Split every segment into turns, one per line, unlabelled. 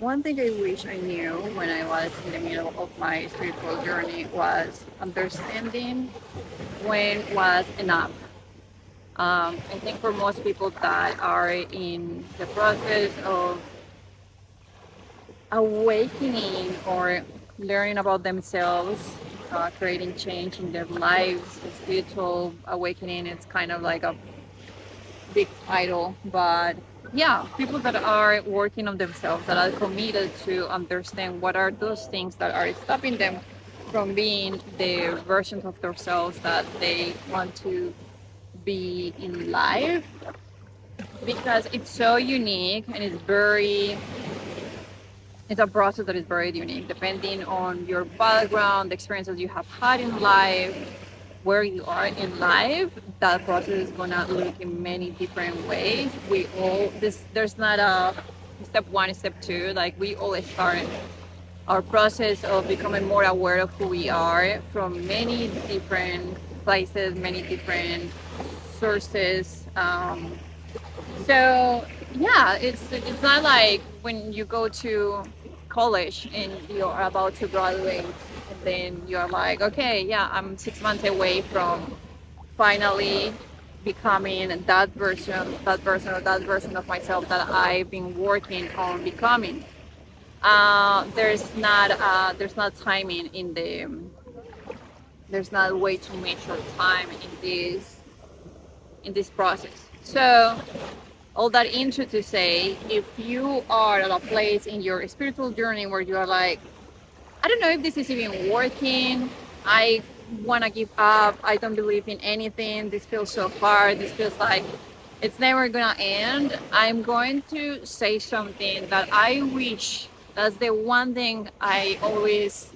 One thing I wish I knew when I was in the middle of my spiritual journey was understanding when was enough. I think for most people that are in the process of awakening or learning about themselves, creating change in their lives, the spiritual awakening, it's kind of like a big title, but yeah, people that are working on themselves, that are committed to understand what are those things that are stopping them from being the versions of themselves that they want to be in life, because it's so unique and it's a process that is very unique depending on your background, the experiences you have had in life, where you are in life. That process is gonna look in many different ways. We all this There's not a step one, step two. Like, we all start our process of becoming more aware of who we are from many different places, many different sources. So yeah, it's not like when you go to college and you're about to graduate, and then you're like, okay, yeah, I'm 6 months away from finally becoming that version of myself that I've been working on becoming. There's not timing in there's not a way to measure time in this process. So all that intro to say, if you are at a place in your spiritual journey where you are like, I don't know if this is even working, I want to give up, I don't believe in anything, this feels so hard, this feels like it's never gonna end, I'm going to say something that I wish, that's the one thing I always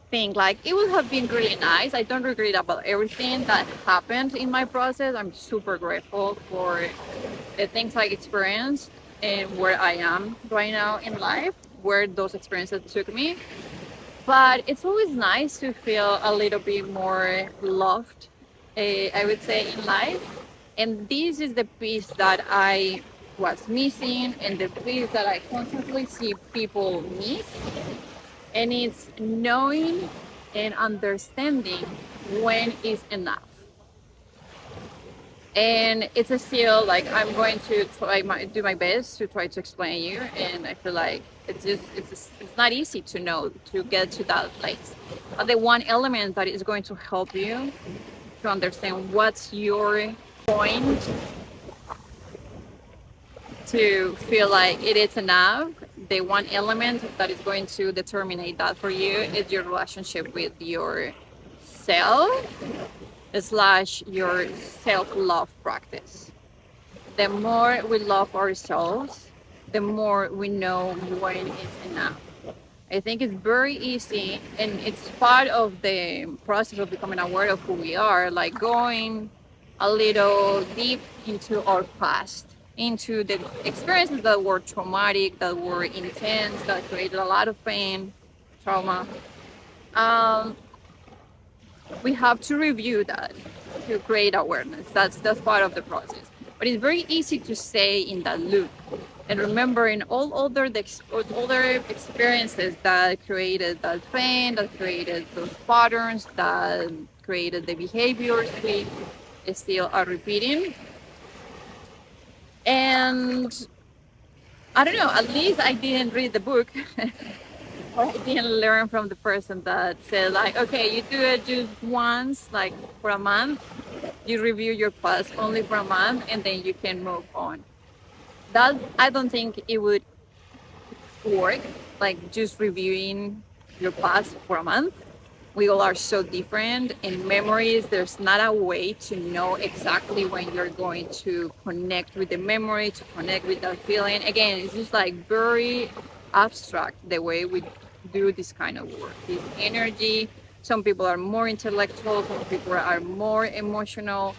think, like, it would have been really nice. I don't regret about everything that happened in my process. I'm super grateful for the things I experienced and where I am right now in life, where those experiences took me. But it's always nice to feel a little bit more loved, I would say, in life. And this is the piece that I was missing, and the piece that I constantly see people miss. And it's knowing and understanding when is enough. And it's a still, like, I'm going to do my best to try to explain you, and I feel like it's not easy to know, to get to that place. But the one element that is going to help you to understand what's your point to feel like it is enough, the one element that is going to determine that for you is your relationship with yourself slash your self-love practice. The more we love ourselves, the more we know when it's enough. I think it's very easy, and it's part of the process of becoming aware of who we are, like going a little deep into our past, into the experiences that were traumatic, that were intense, that created a lot of pain, trauma. Um, we have to review that to create awareness. That's part of the process. But it's very easy to stay in that loop and remembering all other experiences that created that pain, that created those patterns, that created the behaviors we still are repeating. And I don't know, at least I didn't read the book or I didn't learn from the person that said, like, okay, you do it just once, like for a month, you review your past only for a month, and then you can move on. That, I don't think it would work, like just reviewing your past for a month. We all are so different in memories. There's not a way to know exactly when you're going to connect with the memory, to connect with that feeling. Again, it's just like very abstract the way we do this kind of work, this energy. Some people are more intellectual, some people are more emotional.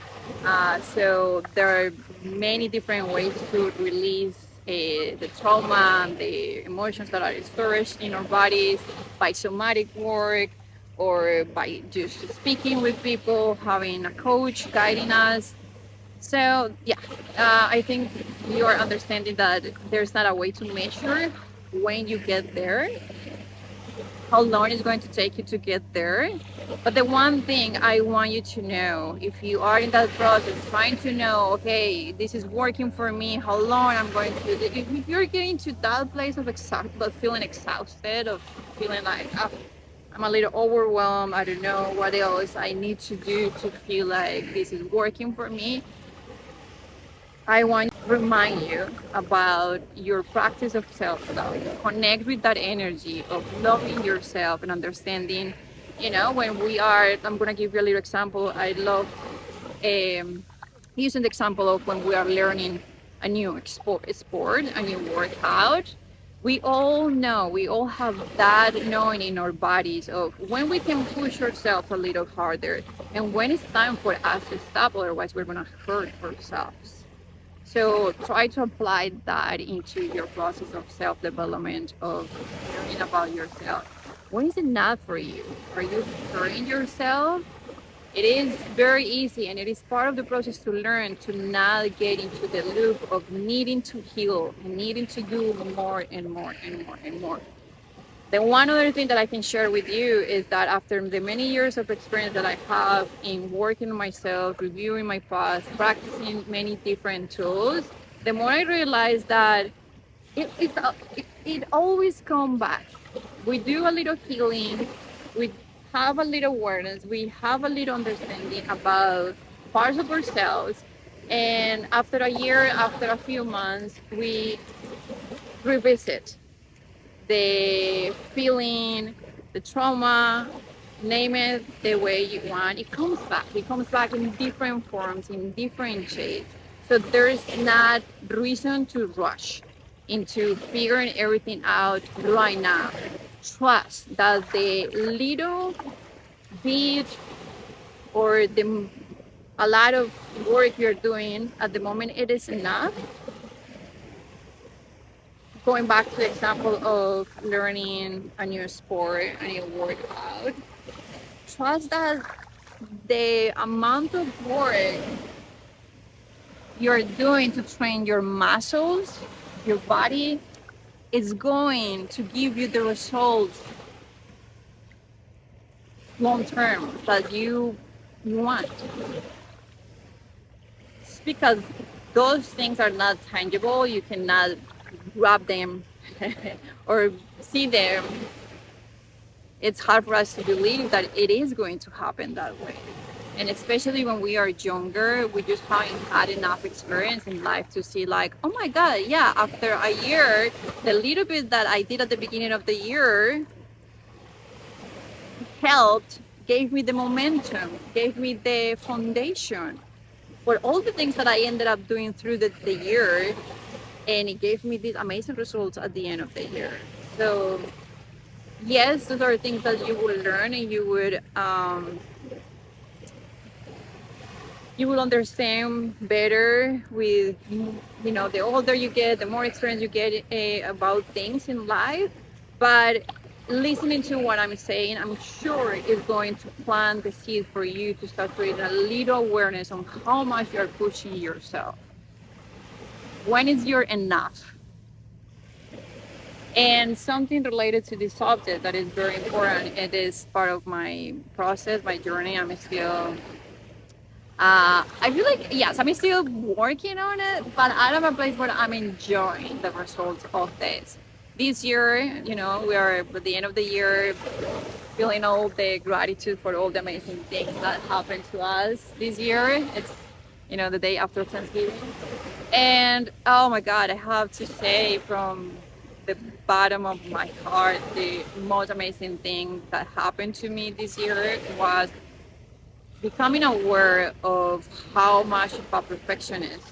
So there are many different ways to release the trauma and the emotions that are stored in our bodies by somatic work, or by just speaking with people, having a coach guiding us. So yeah, I think you are understanding that there's not a way to measure when you get there, how long it's going to take you to get there. But the one thing I want you to know, if you are in that process, trying to know, okay, this is working for me, how long I'm going to, if you're getting to that place of but feeling exhausted, of feeling like, oh, I'm a little overwhelmed, I don't know what else I need to do to feel like this is working for me, I want to remind you about your practice of self-love. Connect with that energy of loving yourself and understanding, when we are, I'm going to give you a little example. I love using the example of when we are learning a new sport, a new workout. We all know, we all have that knowing in our bodies of when we can push ourselves a little harder and when it's time for us to stop, otherwise we're going to hurt ourselves. So try to apply that into your process of self-development, of learning about yourself. When is enough for you? Are you hurting yourself? It is very easy, and it is part of the process to learn to not get into the loop of needing to heal and needing to do more and more and more and more. The one other thing that I can share with you is that after the many years of experience that I have in working on myself, reviewing my past, practicing many different tools, the more I realize that it always comes back. We do a little healing, we have a little awareness, we have a little understanding about parts of ourselves, and after a year, after a few months, we revisit the feeling, the trauma, name it the way you want, it comes back. It comes back in different forms, in different shades. So there's not reason to rush into figuring everything out right now. Trust that the little bit or the a lot of work you're doing at the moment, it is enough. Going back to the example of learning a new sport, a new workout, trust that the amount of work you're doing to train your muscles, your body, is going to give you the results long term that you want. It's because those things are not tangible. You cannot grab them or see them. It's hard for us to believe that it is going to happen that way. And especially when we are younger, we just haven't had enough experience in life to see like, oh my God, yeah, after a year, the little bit that I did at the beginning of the year helped, gave me the momentum, gave me the foundation for all the things that I ended up doing through the year. And it gave me these amazing results at the end of the year. So yes, those are things that you will learn, and you will understand better with, the older you get, the more experience you get about things in life. But listening to what I'm saying, I'm sure is going to plant the seed for you to start creating a little awareness on how much you're pushing yourself. When is your enough? And something related to this subject that is very important, it is part of my process, my journey. I'm still, I feel like, yes, I'm still working on it, but I'm at a place where I'm enjoying the results of this. This year, we are at the end of the year, feeling all the gratitude for all the amazing things that happened to us this year. It's, the day after Thanksgiving. And oh my God, I have to say from the bottom of my heart, the most amazing thing that happened to me this year was becoming aware of how much of a perfectionist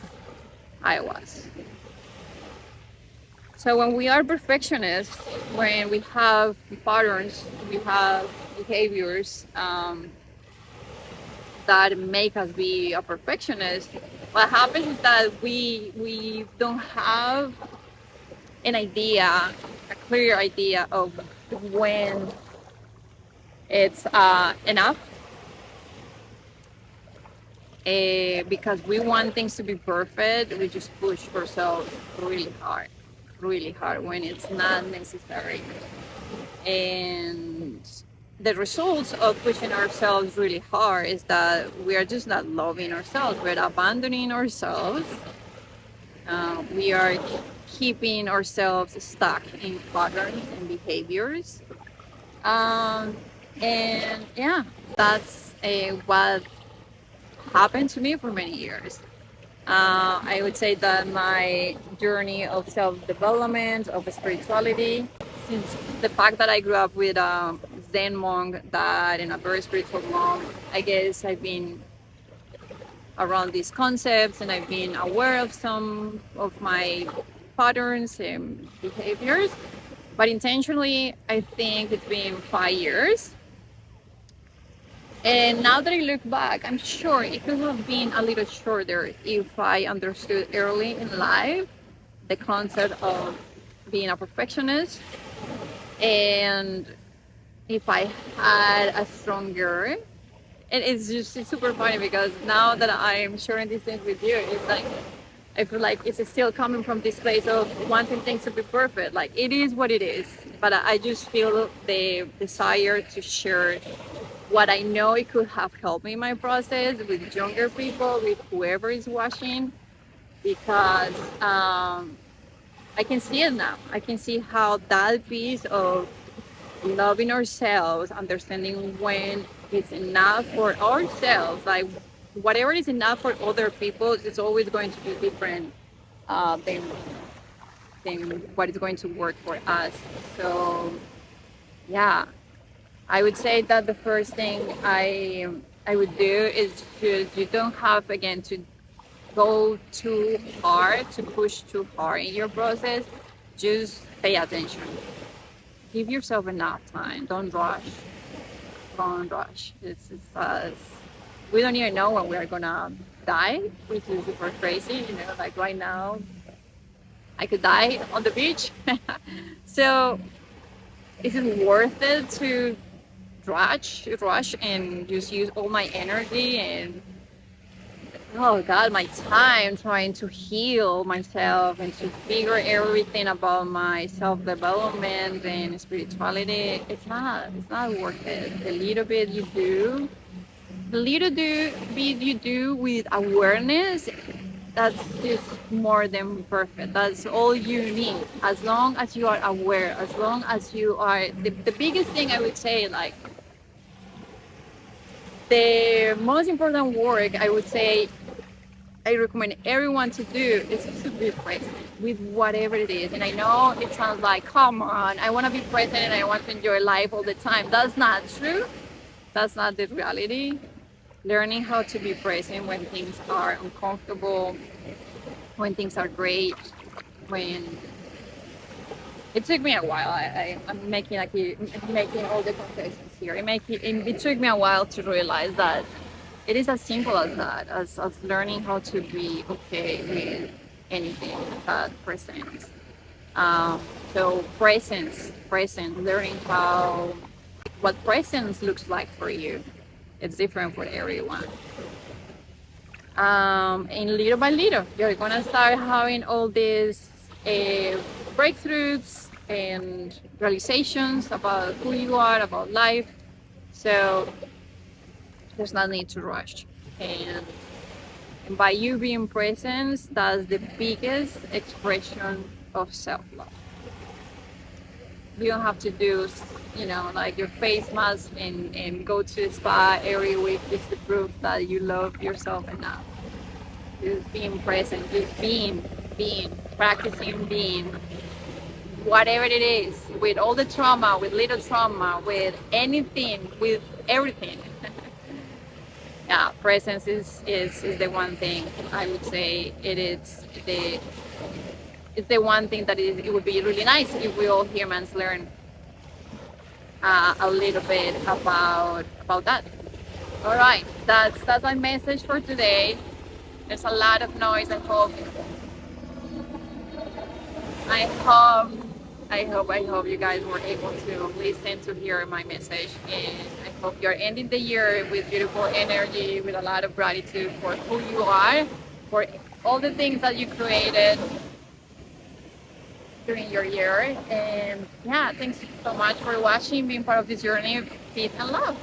I was. So when we are perfectionists, when we have patterns, we have behaviors that make us be a perfectionist, what happens is that we don't have an idea, a clear idea of when it's enough, because we want things to be perfect. We just push ourselves really hard. really hard when it's not necessary. And the results of pushing ourselves really hard is that we are just not loving ourselves, we're abandoning ourselves. We are keeping ourselves stuck in patterns and behaviors. Um, and yeah, that's what happened to me for many years. I would say that my journey of self development, of spirituality, since the fact that I grew up with a Zen monk dad and a very spiritual mom, I guess I've been around these concepts and I've been aware of some of my patterns and behaviors. But intentionally, I think it's been 5 years. And now that I look back, I'm sure it could have been a little shorter if I understood early in life the concept of being a perfectionist, and if I had a stronger, and it's super funny because now that I'm sharing these things with you, it's like I feel like it's still coming from this place of wanting things to be perfect. Like it is what it is, but I just feel the desire to share what I know it could have helped me in my process with younger people, with whoever is watching, because I can see it now. I can see how that piece of loving ourselves, understanding when it's enough for ourselves, like whatever is enough for other people, it's always going to be different than what is going to work for us. So yeah, I would say that the first thing I would do is just you don't have again to go too hard, to push too hard in your process. Just pay attention. Give yourself enough time. Don't rush. Don't rush. We don't even know when we are gonna die, which is super crazy. You know, like right now, I could die on the beach. So, is it worth it to rush, and just use all my energy and oh god, my time trying to heal myself and to figure everything about my self development and spirituality? It's not worth it. The little bit you do, the little bit you do with awareness, that's just more than perfect. That's all you need. As long as you are aware, as long as you are the biggest thing I would say, like the most important work I would say I recommend everyone to do is just to be present with whatever it is. And I know it sounds like, come on, I want to be present and I want to enjoy life all the time. That's not true. That's not the reality. Learning how to be present when things are uncomfortable, when things are great, when it took me a while. I'm making making all the confessions here. It took me a while to realize that it is as simple as that, as learning how to be okay with anything that presents. So presence, learning how what presence looks like for you. It's different for everyone. And little by little, you're gonna start having all these breakthroughs and realizations about who you are, about life. So there's no need to rush. And by you being present, that's the biggest expression of self-love. You don't have to do, like your face mask and go to a spa every week just to prove that you love yourself enough. Just being present, just practicing being, whatever it is, with all the trauma, with little trauma, with anything, with everything. Yeah, presence is the one thing I would say it's the one thing that it would be really nice if we all humans learn a little bit about that. All right, that's my message for today. There's a lot of noise. I hope you guys were able to listen to hear my message, and I hope you're ending the year with beautiful energy, with a lot of gratitude for who you are, for all the things that you created. during your year. And yeah, thanks so much for watching, being part of this journey. Peace and love.